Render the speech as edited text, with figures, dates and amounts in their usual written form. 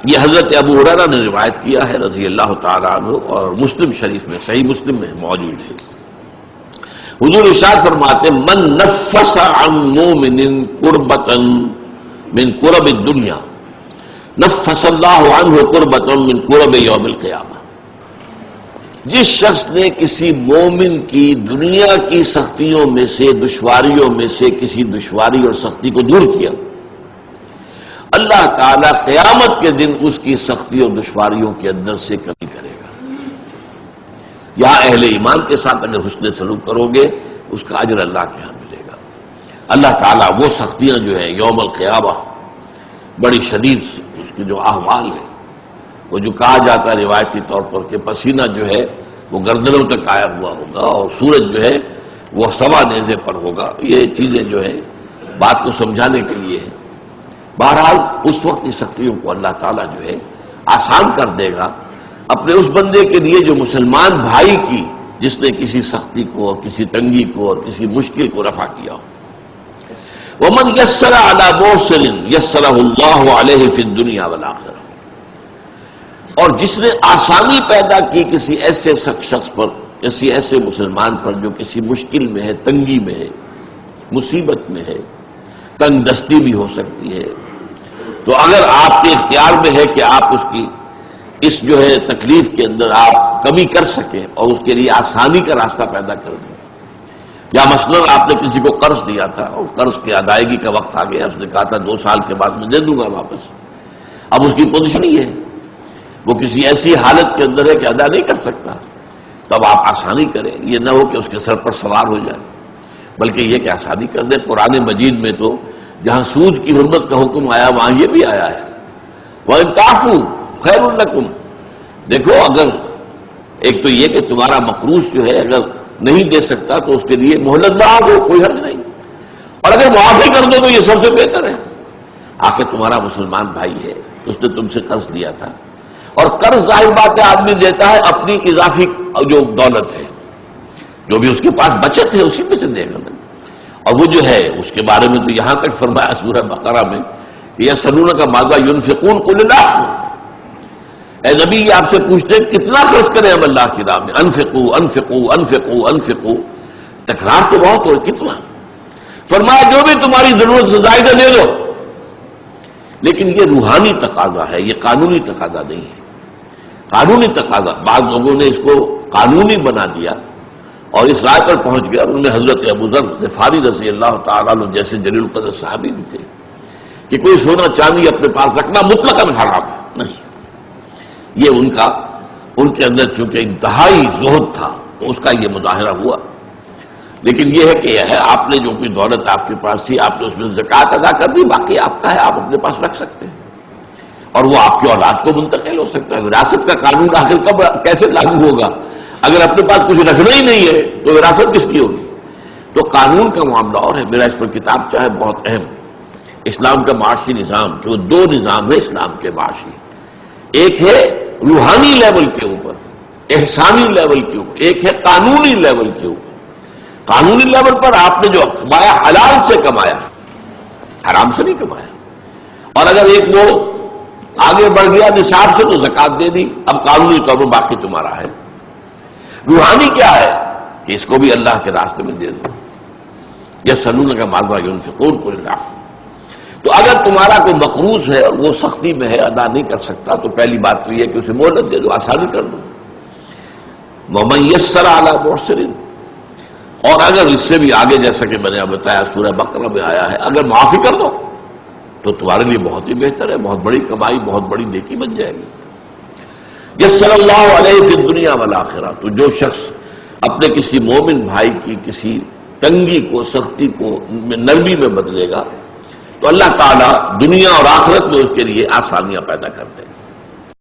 یہ حضرت ابو ہریرہ نے روایت کیا ہے رضی اللہ تعالیٰ عنہ، اور مسلم شریف میں، صحیح مسلم میں موجود ہے۔ حضور ارشاد فرماتے من نفس عن مومن کربۃ من کرب الدنیا نفس اللہ عنہ کربۃ من کرب یوم القیامہ، جس شخص نے کسی مومن کی دنیا کی سختیوں میں سے، دشواریوں میں سے کسی دشواری اور سختی کو دور کیا، اللہ تعالیٰ قیامت کے دن اس کی سختی اور دشواریوں کے اندر سے کمی کرے گا۔ یہاں اہل ایمان کے ساتھ اگر حسن سلوک کرو گے اس کا اجر اللہ کے ہاں ملے گا۔ اللہ تعالیٰ وہ سختیاں جو ہیں یوم القیامہ بڑی شدید اس کے جو احوال ہیں، وہ جو کہا جاتا ہے روایتی طور پر کہ پسینہ جو ہے وہ گردنوں تک آیا ہوا ہوگا اور سورج جو ہے وہ سوا نیزے پر ہوگا، یہ چیزیں جو ہے بات کو سمجھانے کے لیے ہے۔ بہرحال اس وقت کی سختیوں کو اللہ تعالیٰ جو ہے آسان کر دے گا اپنے اس بندے کے لیے جو مسلمان بھائی کی، جس نے کسی سختی کو اور کسی تنگی کو اور کسی مشکل کو رفع کیا ہو۔ وَمَنْ يَسَّرَ عَلَى مُعْسِرٍ يَسَّرَهُ اللَّهُ عَلَيْهِ فِي الدُّنْيَا وَالْآخِرَةِ، اور جس نے آسانی پیدا کی کسی ایسے شخص پر، کسی ایسے مسلمان پر جو کسی مشکل میں ہے، تنگی میں ہے، مصیبت میں ہے، تنگ دستی بھی ہو سکتی ہے، تو اگر آپ کے اختیار میں ہے کہ آپ اس کی اس جو ہے تکلیف کے اندر آپ کمی کر سکیں اور اس کے لیے آسانی کا راستہ پیدا کر دیں، یا مثلا آپ نے کسی کو قرض دیا تھا اور قرض کی ادائیگی کا وقت آ گیا، اس نے کہا تھا 2 سال کے بعد میں دے دوں گا واپس، اب اس کی پوزیشن ہی ہے، وہ کسی ایسی حالت کے اندر ہے کہ ادا نہیں کر سکتا، تب آپ آسانی کریں، یہ نہ ہو کہ اس کے سر پر سوار ہو جائے، بلکہ یہ کہ آسانی کر دیں۔ قرآن مجید میں تو جہاں سود کی حرمت کا حکم آیا وہاں یہ بھی آیا ہے وَإِن تَعْفُوا خَيْرٌ لَكُمْ، دیکھو اگر ایک تو یہ کہ تمہارا مقروض جو ہے اگر نہیں دے سکتا تو اس کے لیے مہلت بڑھا دو، کوئی حرج نہیں، اور اگر معافی کر دو تو یہ سب سے بہتر ہے۔ آخر تمہارا مسلمان بھائی ہے، اس نے تم سے قرض لیا تھا، اور قرض ظاہر بات ہے آدمی دیتا ہے اپنی اضافی جو دولت ہے، جو بھی اس کے پاس بچت ہے اسی میں سے دے گا، اور وہ جو ہے اس کے بارے میں تو یہاں تک فرمایا سورہ بقرہ میں یسألونک ماذا ينفقون قل العفو، اے نبی یہ آپ سے پوچھتے ہیں کتنا خرچ کریں ہم اللہ کی راہ میں، انفقوا انفقوا انفقوا انفقوا، تکرار تو بہت ہو، کتنا؟ فرمایا جو بھی تمہاری ضرورت سے زائد دے دو، لیکن یہ روحانی تقاضا ہے، یہ قانونی تقاضا نہیں ہے۔ قانونی تقاضا بعض لوگوں نے اس کو قانونی بنا دیا اور اس رائے پر پہنچ گیا، ان میں حضرت ابو ذر غفاری رضی اللہ تعالیٰ عنہ جیسے جلیل القدر صحابی بھی تھے، کہ کوئی سونا چاندی اپنے پاس رکھنا مطلقاً حرام نہیں، یہ ان کے اندر چونکہ انتہائی زہد تھا تو اس کا یہ مظاہرہ ہوا، لیکن یہ ہے کہ یہ ہے آپ نے جو کوئی دولت آپ کے پاس تھی آپ نے اس میں زکوٰۃ ادا کر دی، باقی آپ کا ہے، آپ اپنے پاس رکھ سکتے ہیں، اور وہ آپ کی اولاد کو منتقل ہو سکتا ہے۔ وراثت کا قانون آخر کب کیسے لاگو ہوگا؟ اگر اپنے پاس کچھ رکھنا ہی نہیں ہے تو وراثت کس کی ہوگی؟ تو قانون کا معاملہ اور ہے، میرا اس پر کتاب چاہے بہت اہم، اسلام کا معاشی نظام، کہ وہ 2 نظام ہے اسلام کے معاشی، ایک ہے روحانی لیول کے اوپر، احسانی لیول کے اوپر، ایک ہے قانونی لیول کے اوپر۔ قانونی لیول پر آپ نے جو کمایا حلال سے کمایا، حرام سے نہیں کمایا، اور اگر ایک وہ آگے بڑھ گیا نصاب سے تو زکوٰۃ دے دی، اب قانونی طور پر باقی تمہارا ہے۔ روحانی کیا ہے کہ اس کو بھی اللہ کے راستے میں دے دو، یسألونک ماذا ينفقون قل العفو۔ تو اگر تمہارا کوئی مقروض ہے اور وہ سختی میں ہے، ادا نہیں کر سکتا، تو پہلی بات تو یہ کہ اسے مہلت دے دو، آسانی کر دو۔ وَمَن يَسَّرَ عَلَى مُعْسِرٍ، اور اگر اس سے بھی آگے جیسا کہ میں نے بتایا سورہ بقرہ میں آیا ہے، اگر معافی کر دو تو تمہارے لیے بہت ہی بہتر ہے، بہت بڑی کمائی، بہت بڑی نیکی بن جائے گی۔ یسر اللہ علیہ فی الدنیا والآخرہ، تو جو شخص اپنے کسی مومن بھائی کی کسی تنگی کو، سختی کو نرمی میں بدلے گا تو اللہ تعالیٰ دنیا اور آخرت میں اس کے لیے آسانیاں پیدا کر دے گا۔